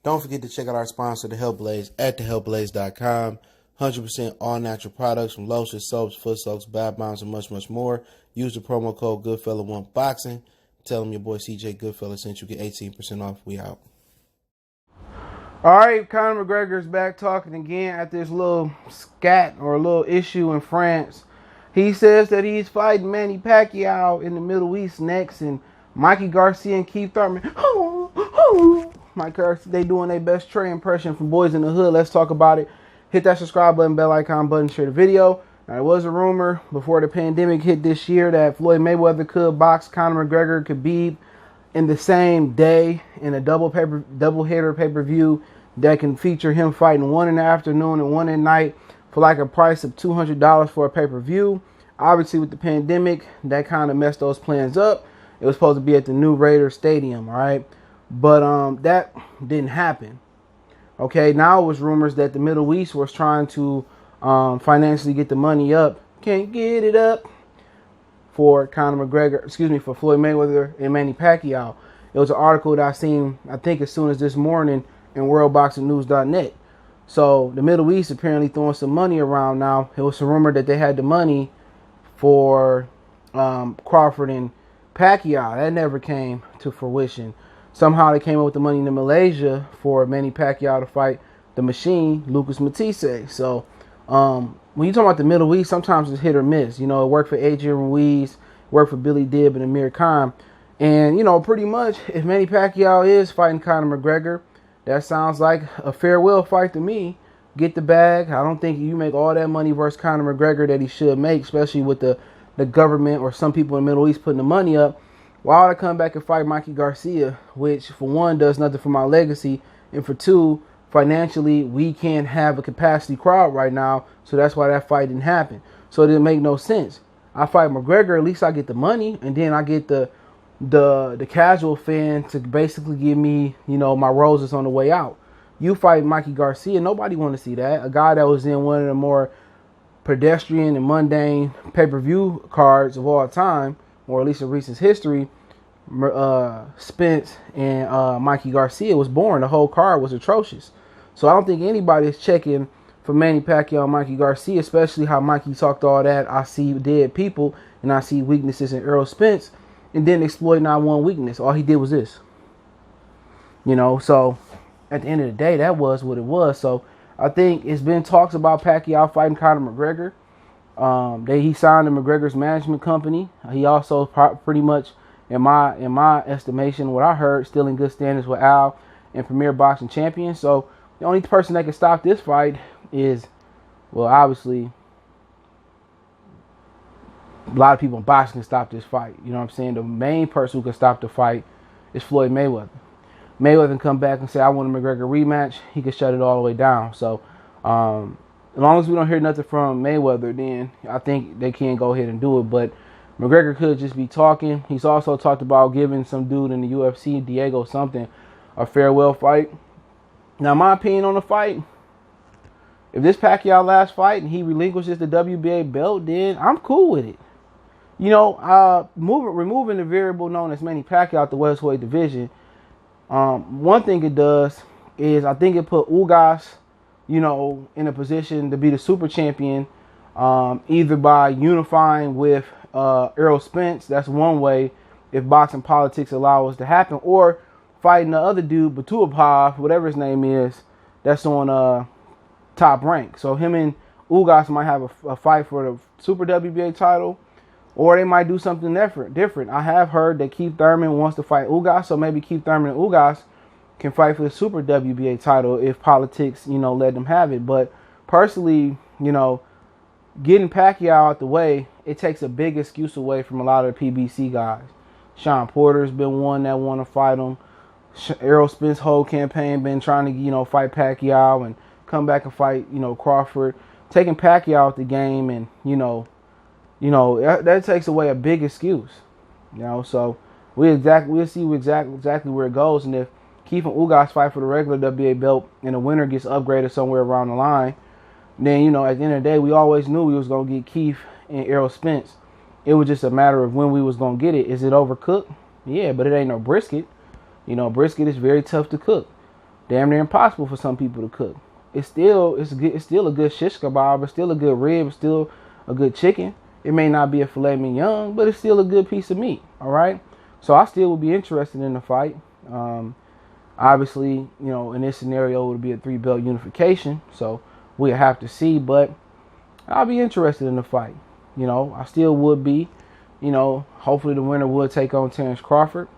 Don't forget to check out our sponsor, The Health Blaze, at thehealthblaze.com. 100% all natural products from lotions, soaps, foot soaks, bath bombs, and much, much more. Use the promo code Goodfella1Boxing. Tell them your boy CJ Goodfella sent you, get 18% off. We out. All right, Conor McGregor is back talking again at this little scat or a little issue in France. He says that he's fighting Manny Pacquiao in the Middle East next, and Mikey Garcia and Keith Thurman. Mike Garcia, they doing their best Trey impression from Boys in the Hood. Let's talk about it. Hit that subscribe button, bell icon button, share the video. Now, there was a rumor before the pandemic hit this year that Floyd Mayweather could box Conor McGregor, Khabib in the same day in a double hitter pay-per-view that can feature him fighting one in the afternoon and one at night for like a price of $200 for a pay-per-view. Obviously, with the pandemic, that kind of messed those plans up. It was supposed to be at the new Raiders Stadium, all right? But that didn't happen. Okay, now it was rumors that the Middle East was trying to financially get the money up. Can't get it up for Conor McGregor, for Floyd Mayweather and Manny Pacquiao. It was an article that I seen, I think, as soon as this morning in worldboxingnews.net. So the Middle East apparently throwing some money around now. It was a rumor that they had the money for Crawford and Pacquiao. That never came to fruition. Somehow they came up with the money in Malaysia for Manny Pacquiao to fight the Machine, Lucas Matisse. So when you talk about the Middle East, sometimes it's hit or miss. You know, it worked for Adrian Ruiz, worked for Billy Dibb and Amir Khan. And, you know, pretty much if Manny Pacquiao is fighting Conor McGregor, that sounds like a farewell fight to me. Get the bag. I don't think you make all that money versus Conor McGregor that he should make, especially with the government or some people in the Middle East putting the money up. Why would I come back and fight Mikey Garcia, which for one does nothing for my legacy, and for two, financially we can't have a capacity crowd right now, so that's why that fight didn't happen. So it didn't make no sense. I fight McGregor, at least I get the money, and then I get the casual fan to basically give me, you know, my roses on the way out. You fight Mikey Garcia, nobody want to see that. A guy that was in one of the more pedestrian and mundane pay-per-view cards of all time, or at least in recent history. Spence and Mikey Garcia was born. The whole card was atrocious. So I don't think anybody is checking for Manny Pacquiao and Mikey Garcia, especially how Mikey talked all that. I see dead people and I see weaknesses in Errol Spence, and didn't exploit not one weakness. All he did was this. You know, so at the end of the day, that was what it was. So I think it's been talks about Pacquiao fighting Conor McGregor. He signed the McGregor's management company. He also pretty much, in my estimation, what I heard, still in good standings with Al and Premier Boxing Champion. So the only person that can stop this fight is, well, obviously, a lot of people in boxing can stop this fight. You know what I'm saying? The main person who can stop the fight is Floyd Mayweather. Mayweather can come back and say, I want a McGregor rematch. He can shut it all the way down. So, as long as we don't hear nothing from Mayweather, then I think they can go ahead and do it. But McGregor could just be talking. He's also talked about giving some dude in the UFC, Diego something, a farewell fight. Now, my opinion on the fight, if this Pacquiao last fight and he relinquishes the WBA belt, then I'm cool with it. You know, removing the variable known as Manny Pacquiao out the welterweight division, one thing it does is I think it put Ugas, you know, in a position to be the super champion, either by unifying with Errol Spence. That's one way, if boxing politics allow us to happen, or fighting the other dude, Batuapov, whatever his name is, that's on Top Rank. So him and Ugas might have a fight for the Super WBA title, or they might do something different. I have heard that Keith Thurman wants to fight Ugas, so maybe Keith Thurman and Ugas can fight for the Super WBA title if politics, you know, let them have it. But personally, you know, getting Pacquiao out the way, it takes a big excuse away from a lot of the PBC guys. Sean Porter's been one that want to fight him. Errol Spence's whole campaign been trying to, you know, fight Pacquiao and come back and fight, you know, Crawford. Taking Pacquiao out the game, and you know that takes away a big excuse. You know, so we'll see exactly where it goes. And if Keith and Ugas fight for the regular WBA belt and the winner gets upgraded somewhere around the line, then, you know, at the end of the day, we always knew we was going to get Keith and Errol Spence. It was just a matter of when we was going to get it. Is it overcooked? Yeah, but it ain't no brisket. You know, brisket is very tough to cook. damn near impossible for some people to cook. It's still a good shish kebab, it's still a good rib, it's still a good chicken. It may not be a filet mignon, but it's still a good piece of meat. All right. So I still would be interested in the fight. Obviously, in this scenario, it would be a 3-belt unification. So we'll have to see, but I'll be interested in the fight. I still would be. Hopefully the winner would take on Terrence Crawford.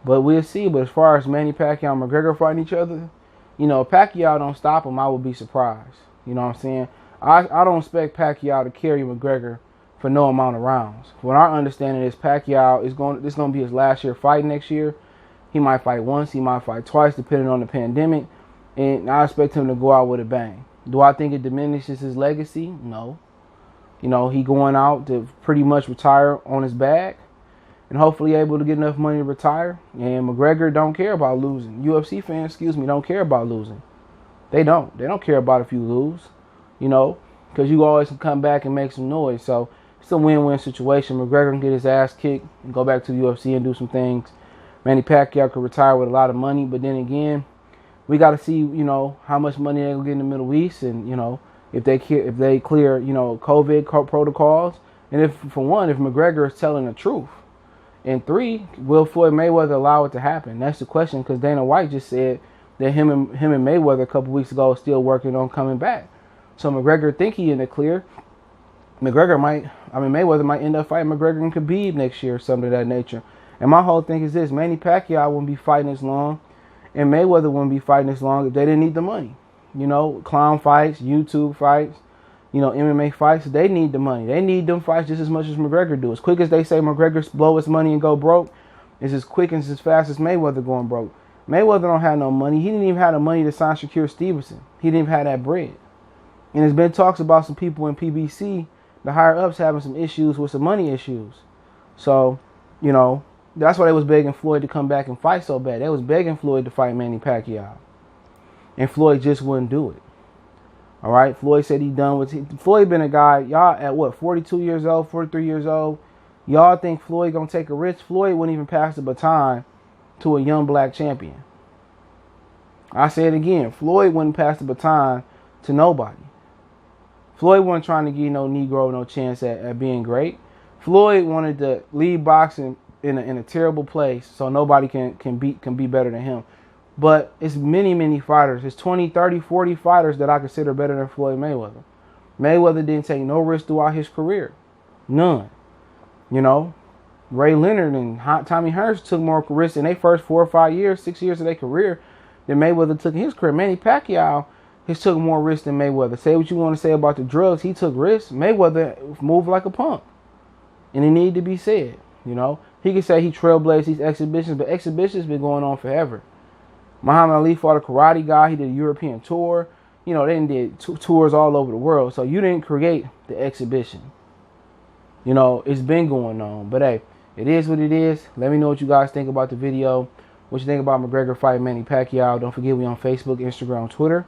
But we'll see. But as far as Manny Pacquiao and McGregor fighting each other, if Pacquiao don't stop him, I would be surprised. You know what I'm saying? I don't expect Pacquiao to carry McGregor for no amount of rounds. What our understanding is, Pacquiao this is going to be his last year fighting next year. He might fight once, he might fight twice, depending on the pandemic. And I expect him to go out with a bang. Do I think it diminishes his legacy? No. He going out to pretty much retire on his bag and hopefully able to get enough money to retire. And McGregor don't care about losing. UFC fans, don't care about losing. They don't. They don't care about if you lose, because you always can come back and make some noise. So it's a win-win situation. McGregor can get his ass kicked and go back to the UFC and do some things. Manny Pacquiao could retire with a lot of money, but then again, we got to see, how much money they're gonna get in the Middle East, and if they clear, COVID protocols, and if McGregor is telling the truth. And 3, will Floyd Mayweather allow it to happen? That's the question, because Dana White just said that him and Mayweather a couple weeks ago are still working on coming back. So McGregor think he in the clear. Mayweather might end up fighting McGregor and Khabib next year or something of that nature. And my whole thing is this: Manny Pacquiao wouldn't be fighting as long, and Mayweather wouldn't be fighting as long if they didn't need the money. Clown fights, YouTube fights, MMA fights, they need the money. They need them fights just as much as McGregor do. As quick as they say McGregor blow his money and go broke, it's as quick and as fast as Mayweather going broke. Mayweather don't have no money. He didn't even have the money to sign Shakur Stevenson. He didn't even have that bread. And there's been talks about some people in PBC, the higher ups, having some issues with some money issues. So, that's why they was begging Floyd to come back and fight so bad. They was begging Floyd to fight Manny Pacquiao. And Floyd just wouldn't do it. All right? Floyd said he done with... Floyd been a guy, y'all at 42 years old, 43 years old. Y'all think Floyd going to take a risk? Floyd wouldn't even pass the baton to a young black champion. I say it again. Floyd wouldn't pass the baton to nobody. Floyd wasn't trying to give no Negro no chance at being great. Floyd wanted to leave boxing in a terrible place so nobody can be better than him. But it's many fighters. It's 20, 30, 40 fighters that I consider better than Floyd Mayweather. Mayweather didn't take no risk throughout his career. None. Ray Leonard and Tommy Hearns took more risks in their first 4 or 5 years, 6 years of their career than Mayweather took in his career. Manny Pacquiao has took more risks than Mayweather. Say what you want to say about the drugs. He took risks. Mayweather moved like a punk. And it needed to be said. He could say he trailblazed these exhibitions, but exhibitions been going on forever. Muhammad Ali fought a karate guy. He did a European tour. They did tours all over the world. So you didn't create the exhibition. It's been going on. But hey, it is what it is. Let me know what you guys think about the video. What you think about McGregor fighting Manny Pacquiao. Don't forget we on Facebook, Instagram, Twitter.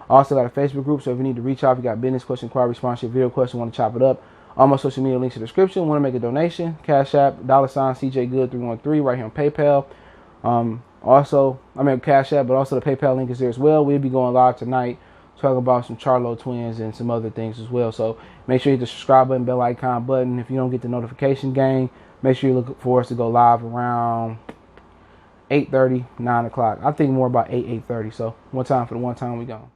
Also got a Facebook group, so if you need to reach out, if you got business question, inquiry, sponsorship, video question, want to chop it up, all my social media links in the description. Want to make a donation, Cash App, $CJGood313 right here on PayPal. Cash App, but also the PayPal link is there as well. We'll be going live tonight, talking about some Charlo twins and some other things as well. So make sure you hit the subscribe button, bell icon button. If you don't get the notification gang, make sure you look for us to go live around 8:30, 9 o'clock. I think more about 8:30. So one time we go.